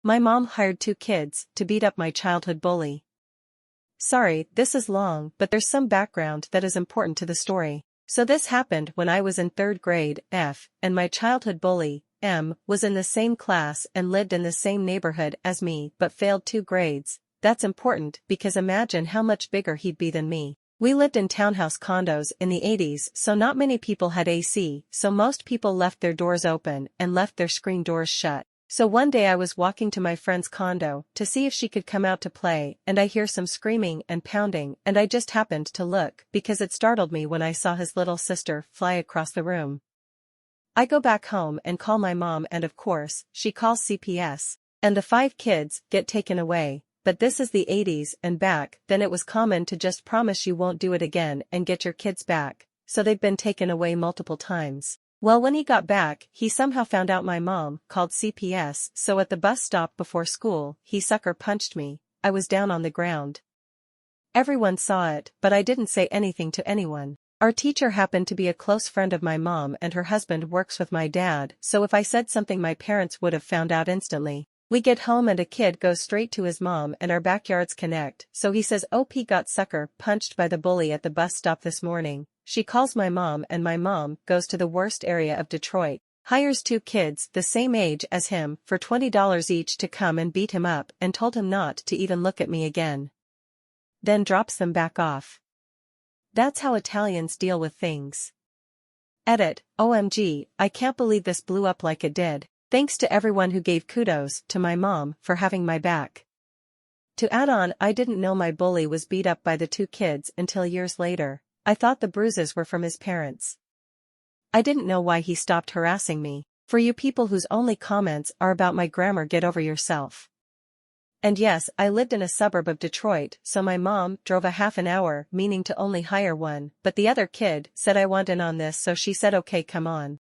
My mom hired 2 kids to beat up my childhood bully. Sorry, this is long, but there's some background that is important to the story. So this happened when I was in 3rd grade, F, and my childhood bully, M, was in the same class and lived in the same neighborhood as me but failed 2 grades. That's important because imagine how much bigger he'd be than me. We lived in townhouse condos in the 80s, so not many people had AC, so most people left their doors open and left their screen doors shut. So one day I was walking to my friend's condo to see if she could come out to play, and I hear some screaming and pounding, and I just happened to look because it startled me when I saw his little sister fly across the room. I go back home and call my mom, and of course, she calls CPS, and the 5 kids get taken away. But this is the 80s, and back then it was common to just promise you won't do it again and get your kids back, so they've been taken away multiple times. Well, when he got back, he somehow found out my mom called CPS, so at the bus stop before school, he sucker punched me. I was down on the ground. Everyone saw it, but I didn't say anything to anyone. Our teacher happened to be a close friend of my mom, and her husband works with my dad, so if I said something my parents would have found out instantly. We get home and a kid goes straight to his mom and our backyards connect, so he says OP got sucker punched by the bully at the bus stop this morning. She calls my mom and my mom goes to the worst area of Detroit, hires 2 kids the same age as him for $20 each to come and beat him up and told him not to even look at me again. Then drops them back off. That's how Italians deal with things. Edit, OMG, I can't believe this blew up like it did. Thanks to everyone who gave kudos to my mom for having my back. To add on, I didn't know my bully was beat up by the 2 kids until years later. I thought the bruises were from his parents. I didn't know why he stopped harassing me. For you people whose only comments are about my grammar, get over yourself. And yes, I lived in a suburb of Detroit, so my mom drove a half an hour, meaning to only hire one, but the other kid said I want in on this, so she said okay, come on.